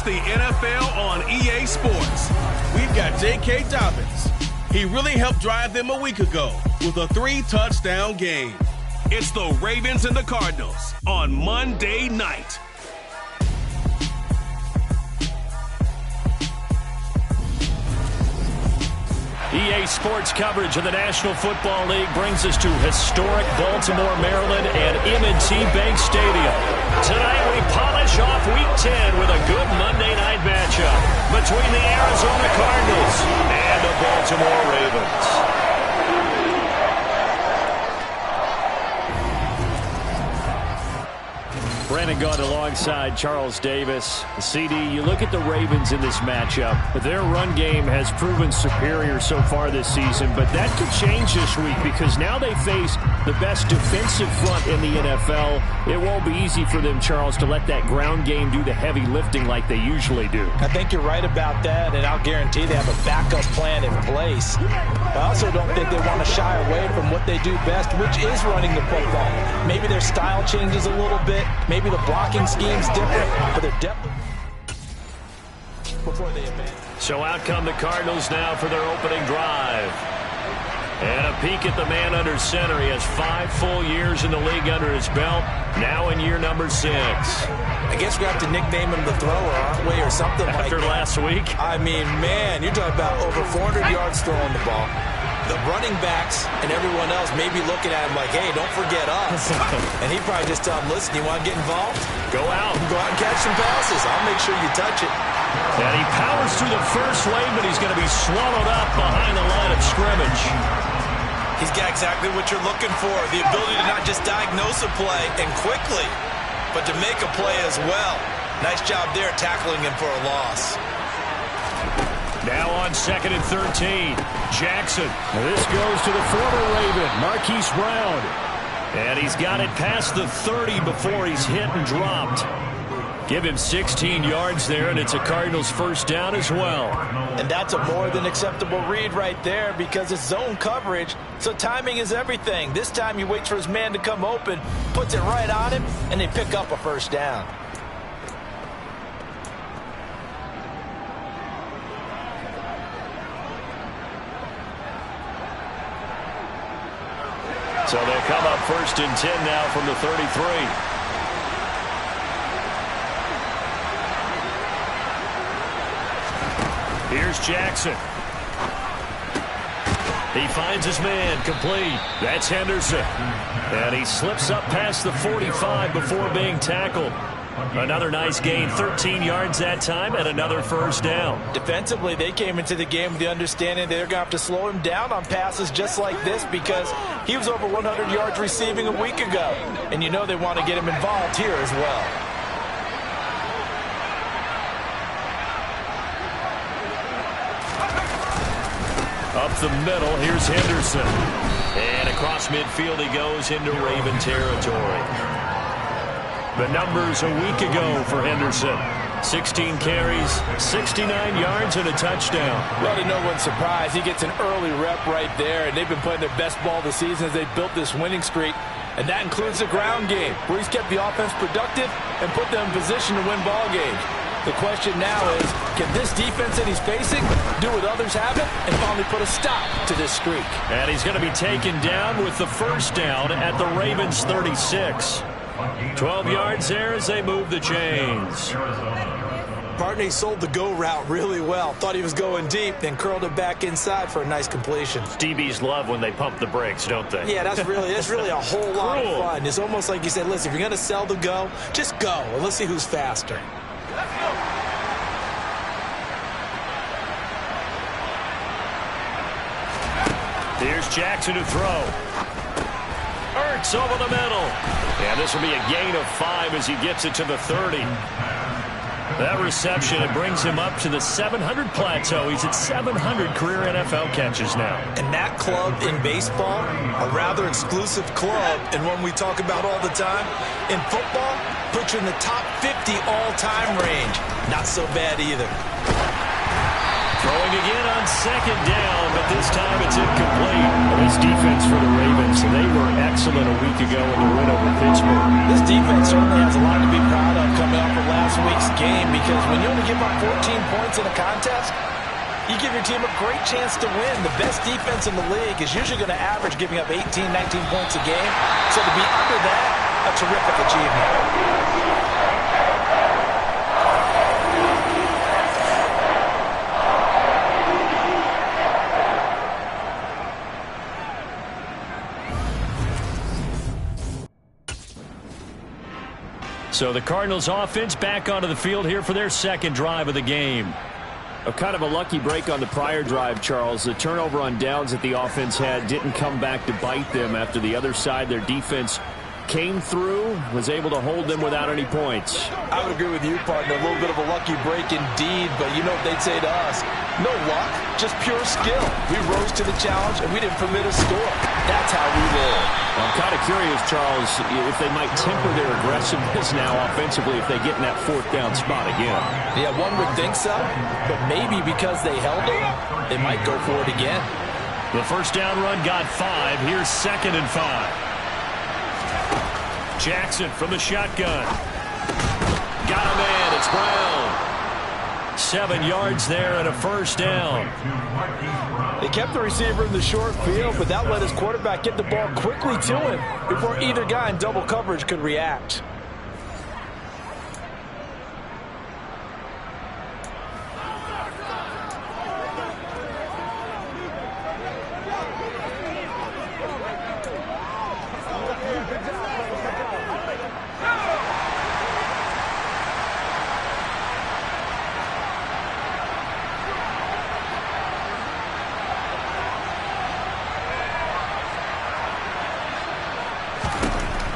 It's the NFL on EA Sports. We've got J.K. Dobbins. He really helped drive them a week ago with a 3-touchdown game. It's the Ravens and the Cardinals on Monday night. EA Sports coverage of the National Football League brings us to historic Baltimore, Maryland and M&T Bank Stadium. Tonight we polish off Week 10 with a good Monday night matchup between the Arizona Cardinals and the Baltimore Ravens. Brandon Gaunt alongside Charles Davis. CD, you look at the Ravens in this matchup. Their run game has proven superior so far this season, but that could change this week because now they face the best defensive front in the NFL. It won't be easy for them, Charles, to let that ground game do the heavy lifting like they usually do. I think you're right about that, and I'll guarantee they have a backup plan in place. I also don't think they want to shy away from what they do best, which is running the football. Maybe their style changes a little bit. Maybe the blocking scheme's different, but they're definitely before they advance. So out come the Cardinals now for their opening drive. And a peek at the man under center. He has 5 full years in the league under his belt, now in year number 6. I guess we have to nickname him the thrower, aren't we, or something like that. After last week? I mean, man, you're talking about over 400 yards throwing the ball. The running backs and everyone else may be looking at him like, hey, don't forget us. And he probably just tell them, listen, you want to get involved? Go out. Go out and catch some passes. I'll make sure you touch it. And he powers through the first wave, but he's going to be swallowed up behind the line of scrimmage. He's got exactly what you're looking for, the ability to not just diagnose a play and quickly, but to make a play as well. Nice job there tackling him for a loss. Now on 2nd and 13, Jackson. This goes to the former Raven, Marquise Brown. And he's got it past the 30 before he's hit and dropped. Give him 16 yards there, and it's a Cardinals first down as well. And that's a more than acceptable read right there because it's zone coverage, so timing is everything. This time he waits for his man to come open, puts it right on him, and they pick up a first down. So they'll come up 1st and 10 now from the 33. Here's Jackson. He finds his man, complete. That's Henderson. And he slips up past the 45 before being tackled. Another nice gain, 13 yards that time, and another first down. Defensively, they came into the game with the understanding they're going to have to slow him down on passes just like this because he was over 100 yards receiving a week ago. And you know they want to get him involved here as well. Up the middle, here's Henderson. And across midfield he goes into Raven territory. The numbers a week ago for Henderson. 16 carries, 69 yards, and a touchdown. Well, to no one's surprise, he gets an early rep right there, and they've been playing their best ball this season as they built this winning streak. And that includes the ground game, where he's kept the offense productive and put them in position to win ball games. The question now is, can this defense that he's facing do what others haven't and finally put a stop to this streak? And he's going to be taken down with the first down at the Ravens 36. 12 yards there as they move the chains. Partney sold the go route really well. Thought he was going deep, then curled it back inside for a nice completion. DBs love when they pump the brakes, don't they? Yeah, that's really a whole lot of fun. It's almost like you said, listen, if you're going to sell the go, just go, and let's see who's faster. Here's Jackson to throw. Ertz over the middle. And this will be a gain of 5 as he gets it to the 30. That reception, it brings him up to the 700 plateau. He's at 700 career NFL catches now. And that club in baseball, a rather exclusive club, and one we talk about all the time. In football, puts you in the top 50 all-time range. Not so bad either. Throwing again on 2nd down, but this time it's incomplete. This defense for the Ravens, they were excellent a week ago in the win over Pittsburgh. This defense certainly has a lot to be proud of coming off of last week's game, because when you only give up 14 points in a contest, you give your team a great chance to win. The best defense in the league is usually going to average giving up 18, 19 points a game. So to be under that, a terrific achievement. So the Cardinals offense back onto the field here for their second drive of the game. Kind of a lucky break on the prior drive, Charles. The turnover on downs that the offense had didn't come back to bite them after the other side. Their defense came through, was able to hold them without any points. I would agree with you, partner. A little bit of a lucky break indeed, but you know what they'd say to us? No luck, just pure skill. We rose to the challenge, and we didn't permit a score. That's how we roll. I'm kind of curious, Charles, if they might temper their aggressiveness now offensively if they get in that fourth down spot again. Yeah, one would think so, but maybe because they held it, they might go for it again. The first down run got 5. Here's 2nd and 5. Jackson from the shotgun. Got a man. It's Brown. 7 yards there and a first down. They kept the receiver in the short field, but that let his quarterback get the ball quickly to him before either guy in double coverage could react.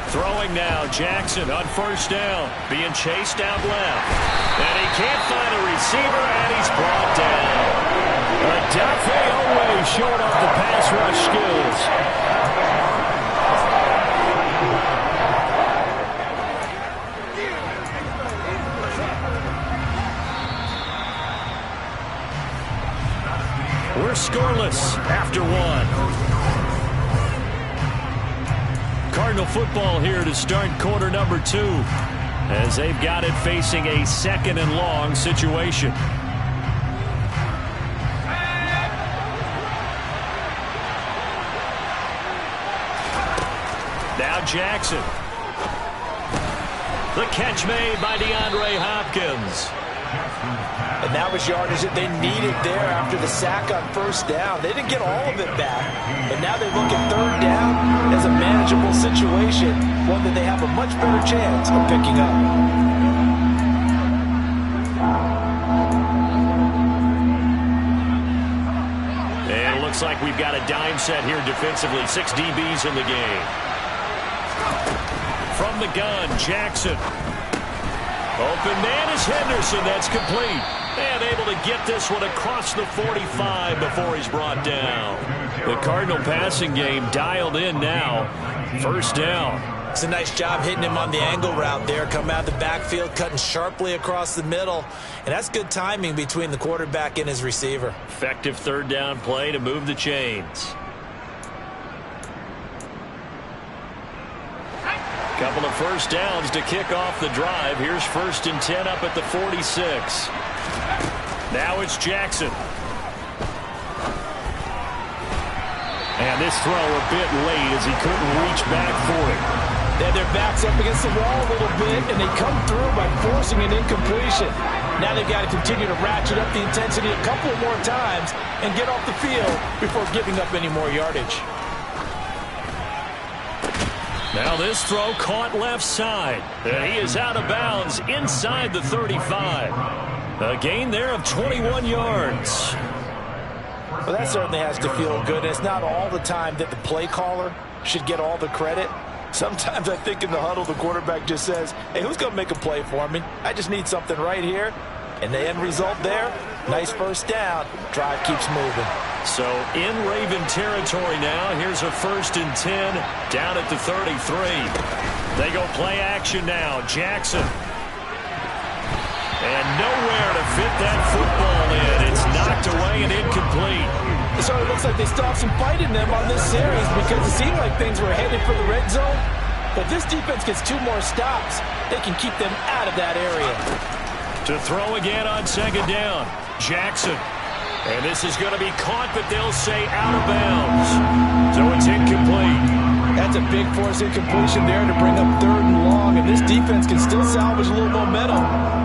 Throwing now, Jackson on first down, being chased out left. And he can't find a receiver, and he's brought down. Adafe Owe showing off the pass rush skills. We're scoreless after 1. Cardinal football here to start quarter number 2 as they've got it facing a 2nd and long situation. Now Jackson. The catch made by DeAndre Hopkins. And that was yardage that they needed there after the sack on first down. They didn't get all of it back, but now they look at third down as a manageable situation, one that they have a much better chance of picking up. And it looks like we've got a dime set here defensively. 6 DBs in the game. From the gun, Jackson. Open man is Henderson. That's complete. And able to get this one across the 45 before he's brought down. The Cardinal passing game dialed in now. First down. It's a nice job hitting him on the angle route there. Come out the backfield, cutting sharply across the middle. And that's good timing between the quarterback and his receiver. Effective third down play to move the chains. Couple of first downs to kick off the drive. Here's 1st and 10 up at the 46. Now it's Jackson. And this throw a bit late as he couldn't reach back for it. They had their backs up against the wall a little bit, and they come through by forcing an incompletion. Now they've got to continue to ratchet up the intensity a couple more times and get off the field before giving up any more yardage. Now this throw caught left side. And he is out of bounds inside the 35. A gain there of 21 yards. Well, that certainly has to feel good. It's not all the time that the play caller should get all the credit. Sometimes I think in the huddle, the quarterback just says, hey, who's going to make a play for me? I just need something right here. And the end result there, nice first down. Drive keeps moving. So in Raven territory now. Here's a 1st and 10 down at the 33. They go play action now. Jackson. And nowhere to fit that football in. It's knocked away and incomplete. It sort of looks like they still have some fight in them on this series because it seemed like things were headed for the red zone. But this defense gets 2 more stops, they can keep them out of that area. To throw again on second down, Jackson. And this is going to be caught, but they'll say out of bounds. So it's incomplete. That's a big force incompletion there to bring up 3rd and long, and this defense can still salvage a little momentum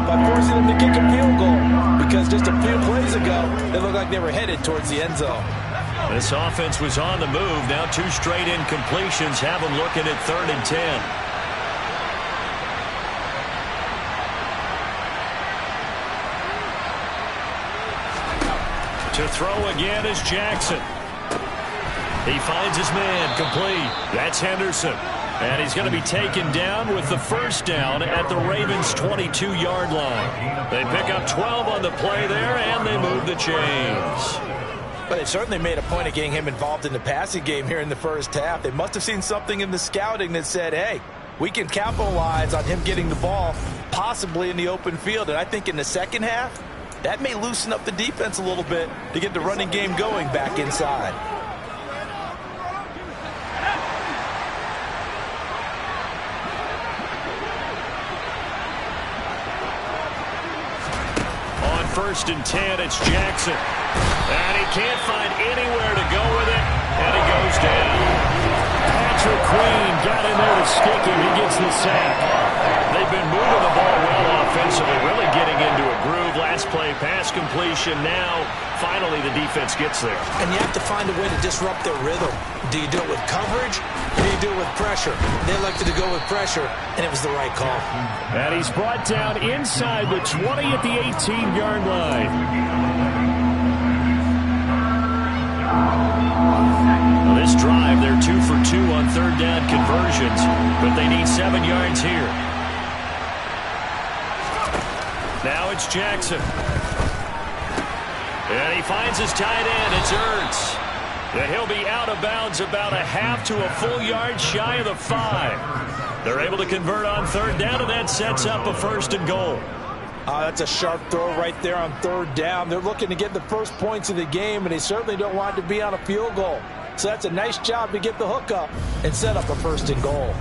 by forcing them to kick a field goal because just a few plays ago, they looked like they were headed towards the end zone. This offense was on the move. Now 2 straight incompletions have them looking at 3rd and 10. To throw again is Jackson. He finds his man, complete. That's Henderson. And he's going to be taken down with the first down at the Ravens' 22-yard line. They pick up 12 on the play there, and they move the chains. But they certainly made a point of getting him involved in the passing game here in the first half. They must have seen something in the scouting that said, hey, we can capitalize on him getting the ball, possibly in the open field. And I think in the second half, that may loosen up the defense a little bit to get the running game going back inside. On 1st and 10, it's Jackson. And he can't find anywhere to go with it, and he goes down. Patrick Queen got in there to stick him. He gets the sack. They've been moving the ball well offensively, really getting into a groove. Last play, pass completion. Now, finally, the defense gets there. And you have to find a way to disrupt their rhythm. Do you do it with coverage, or do you do it with pressure? They elected to go with pressure, and it was the right call. And he's brought down inside the 20 at the 18-yard line. Well, this drive, they're 2 for 2 on 3rd down conversions, but they need 7 yards here. Now it's Jackson. And he finds his tight end. It's Ertz. And he'll be out of bounds about a half to a full yard shy of the 5. They're able to convert on 3rd down, and that sets up a 1st and goal. That's a sharp throw right there on 3rd down. They're looking to get the first points of the game, and they certainly don't want it to be on a field goal. So that's a nice job to get the hook up and set up a 1st and goal.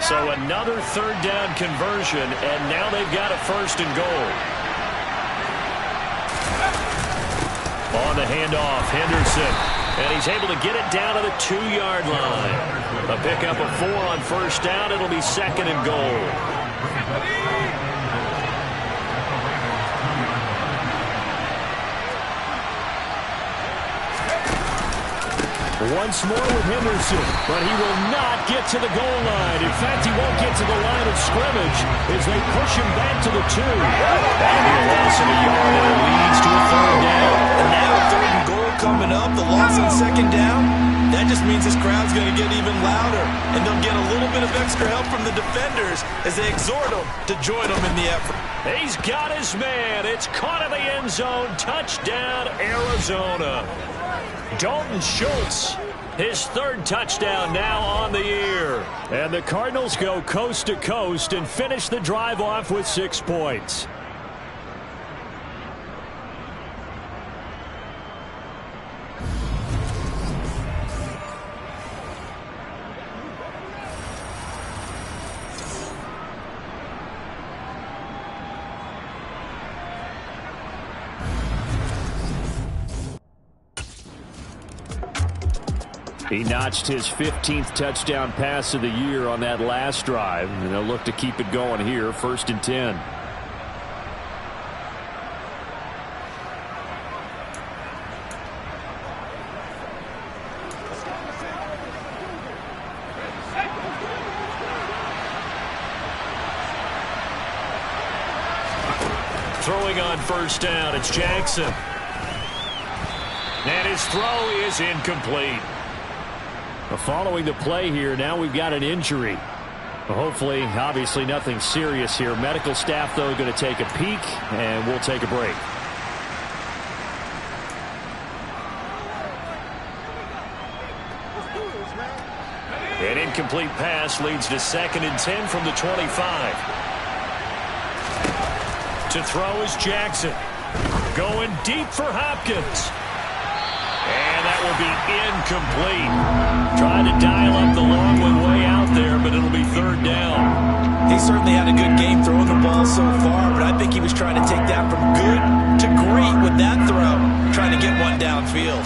So another 3rd down conversion, and now they've got a 1st and goal. On the handoff, Henderson. And he's able to get it down to the 2-yard line. A pickup of 4 on 1st down. It'll be 2nd and goal. Once more with Henderson, but he will not get to the goal line. In fact, he won't get to the line of scrimmage as they push him back to the 2. That'll be a loss of a yard, and it leads to a 3rd down. And now 3rd and goal coming up, the loss on 2nd down. That just means this crowd's going to get even louder, and they'll get a little bit of extra help from the defenders as they exhort them to join them in the effort. He's got his man. It's caught in the end zone. Touchdown, Arizona. Dalton Schultz, his 3rd touchdown now on the year. And the Cardinals go coast to coast and finish the drive off with 6 points. He notched his 15th touchdown pass of the year on that last drive, and they'll look to keep it going here, 1st and 10. Throwing on 1st down, it's Jackson. And his throw is incomplete. Following the play here, now we've got an injury. Hopefully, obviously nothing serious here. Medical staff, though, going to take a peek, and we'll take a break. And in incomplete pass leads to 2nd and 10 from the 25. To throw is Jackson. Going deep for Hopkins. And that will be incomplete. Trying to dial up the long one way out there, but it'll be 3rd down. He certainly had a good game throwing the ball so far, but I think he was trying to take that from good to great with that throw, trying to get one downfield.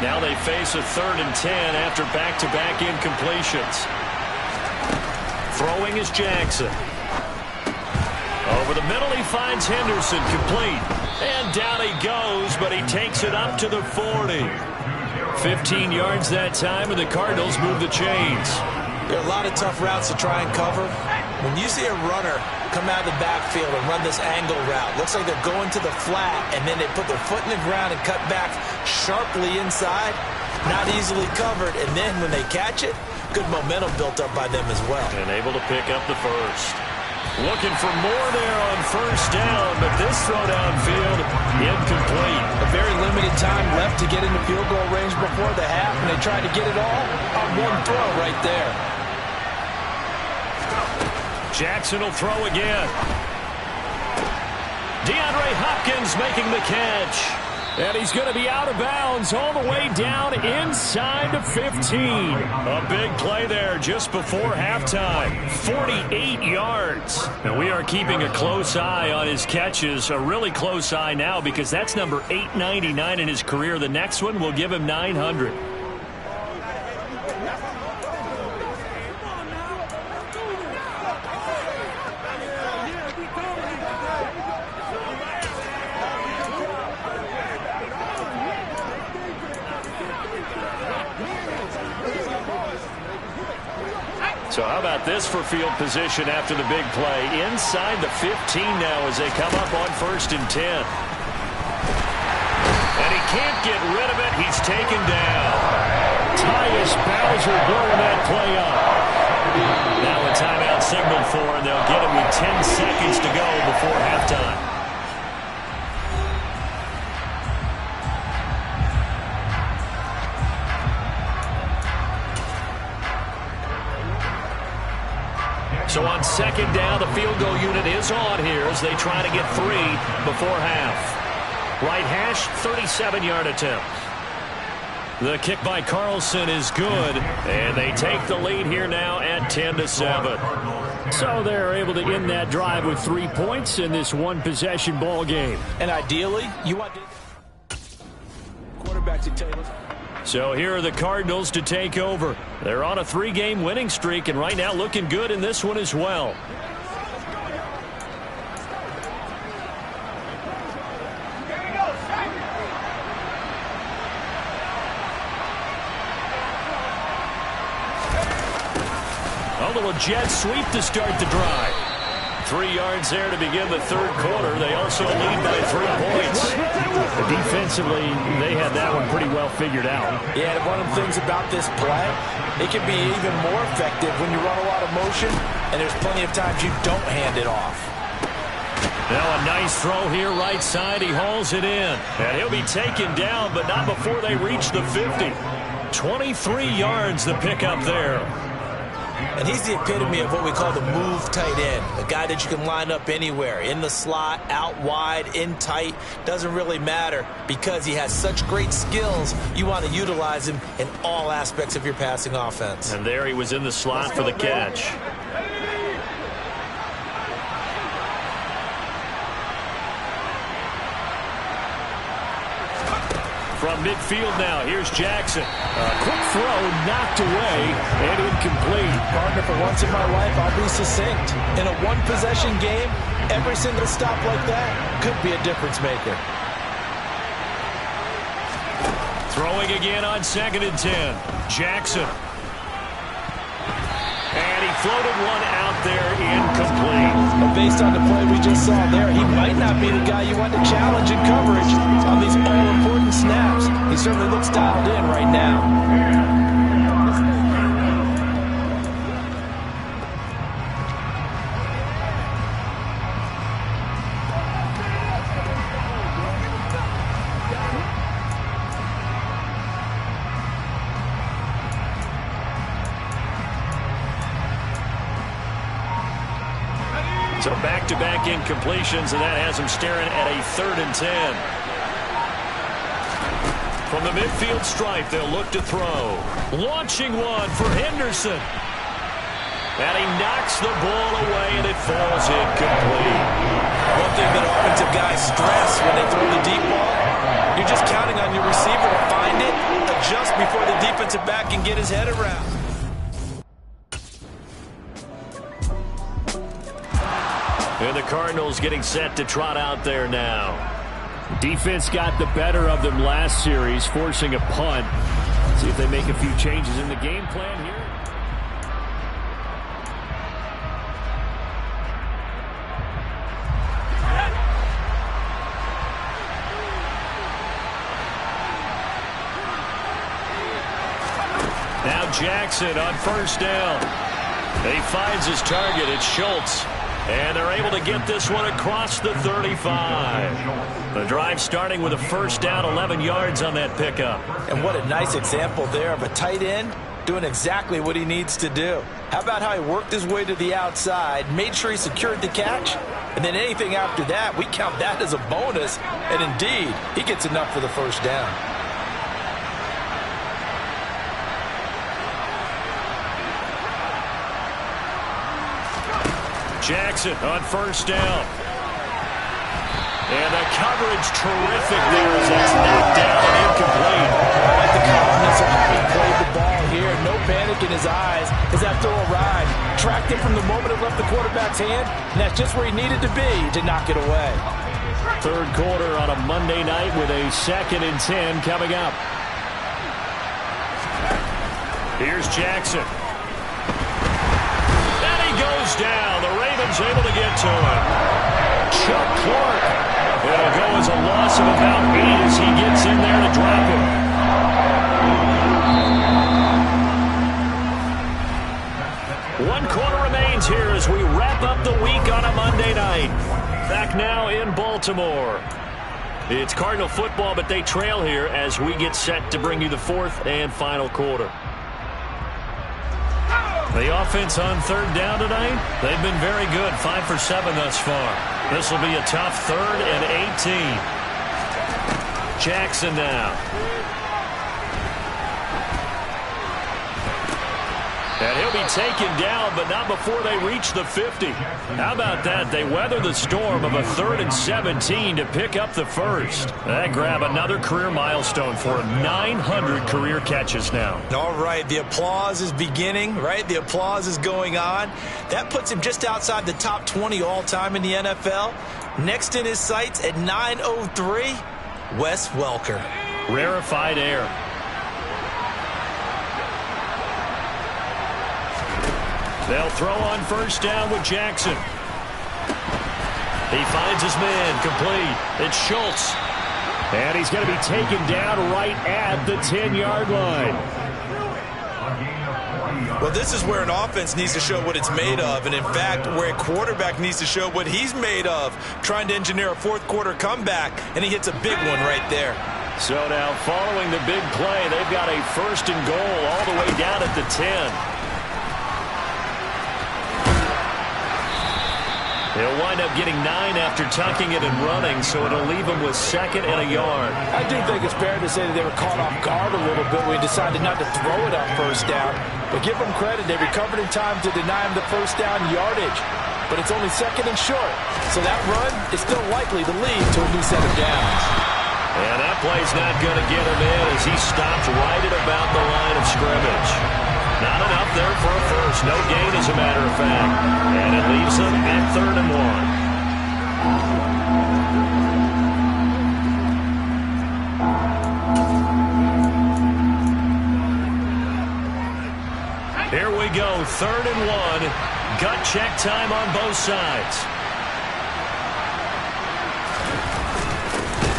Now they face a 3rd and 10 after back-to-back incompletions. Throwing is Jackson. Over the middle, he finds Henderson, complete. And down he goes, but he takes it up to the 40. 15 yards that time, and the Cardinals move the chains. There are a lot of tough routes to try and cover. When you see a runner come out of the backfield and run this angle route, looks like they're going to the flat, and then they put their foot in the ground and cut back sharply inside. Not easily covered, and then when they catch it, good momentum built up by them as well. And able to pick up the first. Looking for more there on 1st down, but this throw downfield, incomplete. A very limited time left to get into field goal range before the half, and they tried to get it all on one throw right there. Jackson will throw again. DeAndre Hopkins making the catch. And he's going to be out of bounds all the way down inside the 15. A big play there just before halftime. 48 yards. And we are keeping a close eye on his catches. A really close eye now because that's number 899 in his career. The next one will give him 900. So how about this for field position after the big play? Inside the 15 now as they come up on 1st and 10. And he can't get rid of it. He's taken down. Tyus Bowser blowing that play up. Now a timeout signaled for, and they'll get it with 10 seconds to go before halftime. So on 2nd down, the field goal unit is on here as they try to get 3 before half. Right hash, 37-yard attempt. The kick by Carlson is good, and they take the lead here now at 10-7. So they're able to end that drive with 3 points in this one-possession ball game. And ideally, you want quarterback to Taylor. So here are the Cardinals to take over. They're on a 3-game winning streak, and right now looking good in this one as well. A little jet sweep to start the drive. 3 yards there to begin the 3rd quarter. They also lead by 3 points. Defensively, they had that one pretty well figured out. Yeah, and one of the things about this play, it can be even more effective when you run a lot of motion, and there's plenty of times you don't hand it off. Now a nice throw here right side. He hauls it in. And he'll be taken down, but not before they reach the 50. 23 yards the pickup there. And he's the epitome of what we call the move tight end. A guy that you can line up anywhere. In the slot, out wide, in tight. Doesn't really matter because he has such great skills. You want to utilize him in all aspects of your passing offense. And there he was in the slot for the catch. From midfield now, here's Jackson. A quick throw knocked away and incomplete. Partner, for once in my life, I'll be succinct. In a one-possession game, every single stop like that could be a difference maker. Throwing again on 2nd and 10. Jackson. And he floated one out there, incomplete. But based on the play we just saw there, he might not be the guy you want to challenge in coverage on these all-important snaps. He certainly looks dialed in right now. So back-to-back incompletions, and that has him staring at a 3rd and 10. From the midfield stripe, they'll look to throw. Launching one for Henderson. And he knocks the ball away, and it falls incomplete. One thing that offensive guys stress when they throw the deep ball, you're just counting on your receiver to find it, adjust before the defensive back can get his head around. And the Cardinals getting set to trot out there now. Defense got the better of them last series, forcing a punt. See if they make a few changes in the game plan here. Now Jackson on 1st down. He finds his target. It's Schultz. And they're able to get this one across the 35. The drive starting with a 1st down, 11 yards on that pickup. And what a nice example there of a tight end doing exactly what he needs to do. How about how he worked his way to the outside, made sure he secured the catch, and then anything after that, we count that as a bonus. And indeed, he gets enough for the 1st down. Jackson on 1st down. And the coverage terrific there as that's knocked down and incomplete. I like the calmness of how he played the ball here. No panic in his eyes as that throw arrived. Tracked it from the moment it left the quarterback's hand, and that's just where he needed to be to knock it away. 3rd quarter on a Monday night with a 2nd and 10 coming up. Here's Jackson. Goes down. The Ravens able to get to him. Chuck Clark. It'll go as a loss of about 8 as he gets in there to drop him. 1 quarter remains here as we wrap up the week on a Monday night. Back now in Baltimore. It's Cardinal football, but they trail here as we get set to bring you the 4th and final quarter. The offense on 3rd down tonight, they've been very good, 5 for 7 thus far. This will be a tough 3rd and 18. Jackson now. And he'll be taken down, but not before they reach the 50. How about that? They weather the storm of a 3rd and 17 to pick up the 1st. That grab another career milestone for him. 900 career catches now. All right, the applause is beginning, right? The applause is going on. That puts him just outside the top 20 all-time in the NFL. Next in his sights at 903, Wes Welker. Rarefied air. They'll throw on 1st down with Jackson. He finds his man, complete. It's Schultz. And he's going to be taken down right at the 10-yard line. Well, this is where an offense needs to show what it's made of, and in fact, where a quarterback needs to show what he's made of, trying to engineer a 4th quarter comeback, and he hits a big one right there. So now, following the big play, they've got a 1st and goal all the way down at the 10. He'll wind up getting 9 after tucking it and running, so it'll leave him with 2nd and a yard. I do think it's fair to say that they were caught off guard a little bit when he decided not to throw it on 1st down. But give them credit, they recovered in time to deny him the 1st down yardage. But it's only 2nd and short, so that run is still likely to lead to a new set of downs. And that play's not going to get him in as he stopped right at about the line of scrimmage. Not enough there for a 1st. No gain, as a matter of fact. And it leaves them at 3rd and 1. Here we go, 3rd and 1. Gut check time on both sides.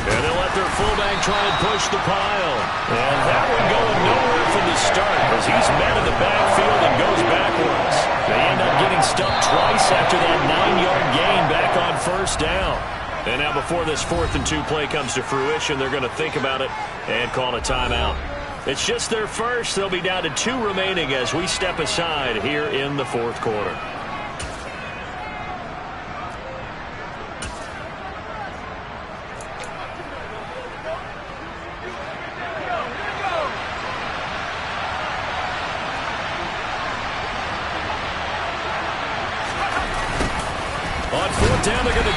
And they'll let their fullback try and push the pile. And that one going nowhere from the start as he's met in the backfield and goes backwards. They end up getting stuffed twice after that 9-yard gain back on 1st down. And now before this 4th and 2 play comes to fruition, they're going to think about it and call a timeout. It's just their 1st. They'll be down to 2 remaining as we step aside here in the 4th quarter.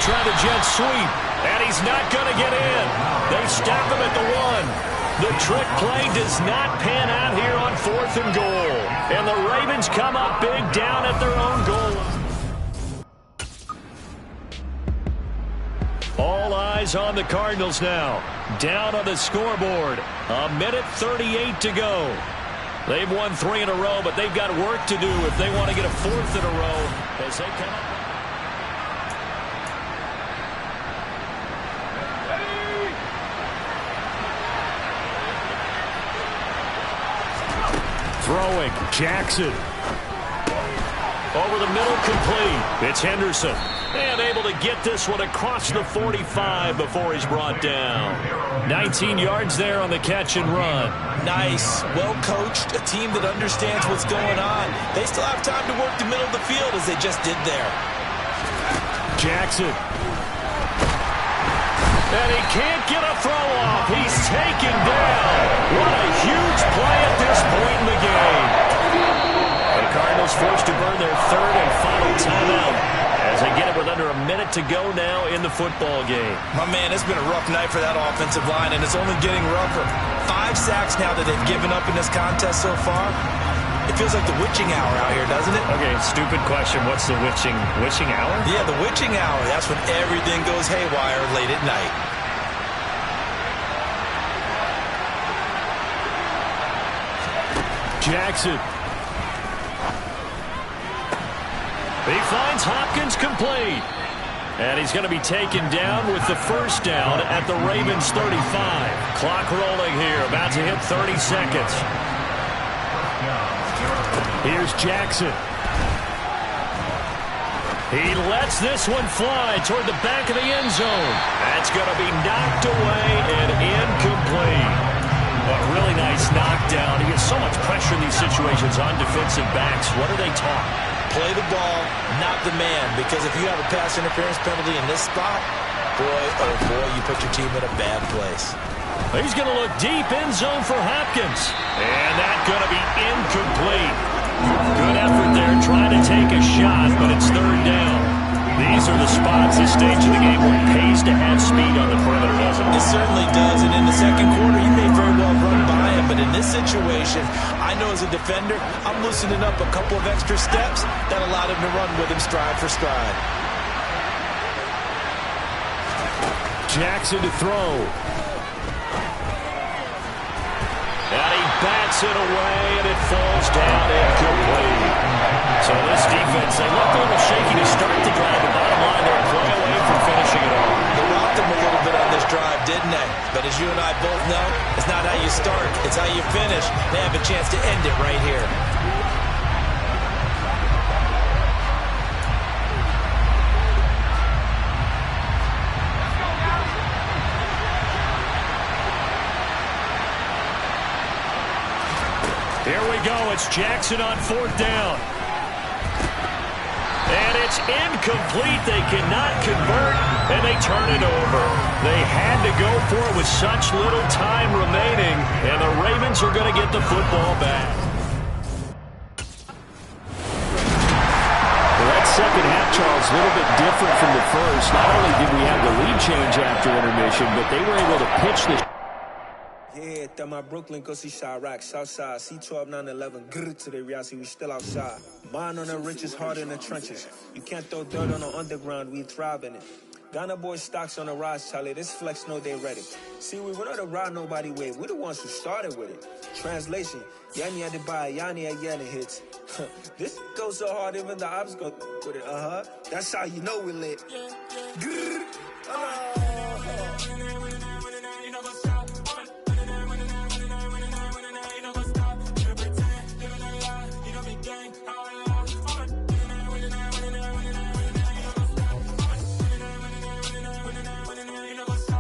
try the jet sweep, and he's not going to get in. They stop him at the 1. The trick play does not pan out here on 4th and goal. And the Ravens come up big down at their own goal. All eyes on the Cardinals now. Down on the scoreboard. 1:38 to go. They've won 3 in a row, but they've got work to do if they want to get a 4th in a row as they come up. Throwing, Jackson. Over the middle, complete. It's Henderson. And able to get this one across the 45 before he's brought down. 19 yards there on the catch and run. Nice, well coached, a team that understands what's going on. They still have time to work the middle of the field as they just did there. Jackson. And he can't get a throw off. He's taken down. What a huge play at this point in the game. The Cardinals forced to burn their 3rd and final timeout as they get it with under a minute to go now in the football game. My man, it's been a rough night for that offensive line, and it's only getting rougher. 5 sacks now that they've given up in this contest so far. It feels like the witching hour out here, doesn't it? Okay, stupid question. What's the witching hour? Yeah, the witching hour. That's when everything goes haywire late at night. Jackson. He finds Hopkins complete. And he's going to be taken down with the first down at the Ravens 35. Clock rolling here, about to hit 30 seconds. Here's Jackson. He lets this one fly toward the back of the end zone. That's going to be knocked away and incomplete. A really nice knockdown. He gets so much pressure in these situations on defensive backs. What are they taught? Play the ball, not the man. Because if you have a pass interference penalty in this spot, boy, oh boy, you put your team in a bad place. He's going to look deep end zone for Hopkins. And that's going to be incomplete. Good effort there trying to take a shot, but it's 3rd down. These are the spots, this stage of the game, where it pays to have speed on the perimeter, doesn't it? It certainly does, and in the second quarter, he may very well run by him, but in this situation, I know as a defender, I'm loosening up a couple of extra steps that allowed him to run with him stride for stride. Jackson to throw. And he bats it away, and it falls down incomplete. So this defense, they looked a little shaky to start the drive, but bottom line, they're a play away from finishing it off. They rocked them a little bit on this drive, didn't they? But as you and I both know, it's not how you start, it's how you finish. They have a chance to end it right here. Here we go. It's Jackson on 4th down. And it's incomplete. They cannot convert, and they turn it over. They had to go for it with such little time remaining, and the Ravens are going to get the football back. Well, that second half, Charles, a little bit different from the first. Not only did we have the lead change after intermission, but they were able to pitch the Yeah, that my Brooklyn, go see Chirac, Southside, C12, 911, grrr to the reality, we still outside. Mine on the riches, hard in the trenches. You can't throw dirt on the underground, we thrive in it. Ghana boys stocks on the rise, Charlie, this flex know they ready. See, we went on the ride nobody wave, we the ones who started with it. Translation, Yanni had to buy, Yanni had yelling hits. This goes so hard, even the ops go with it, That's how you know we lit. Grrr,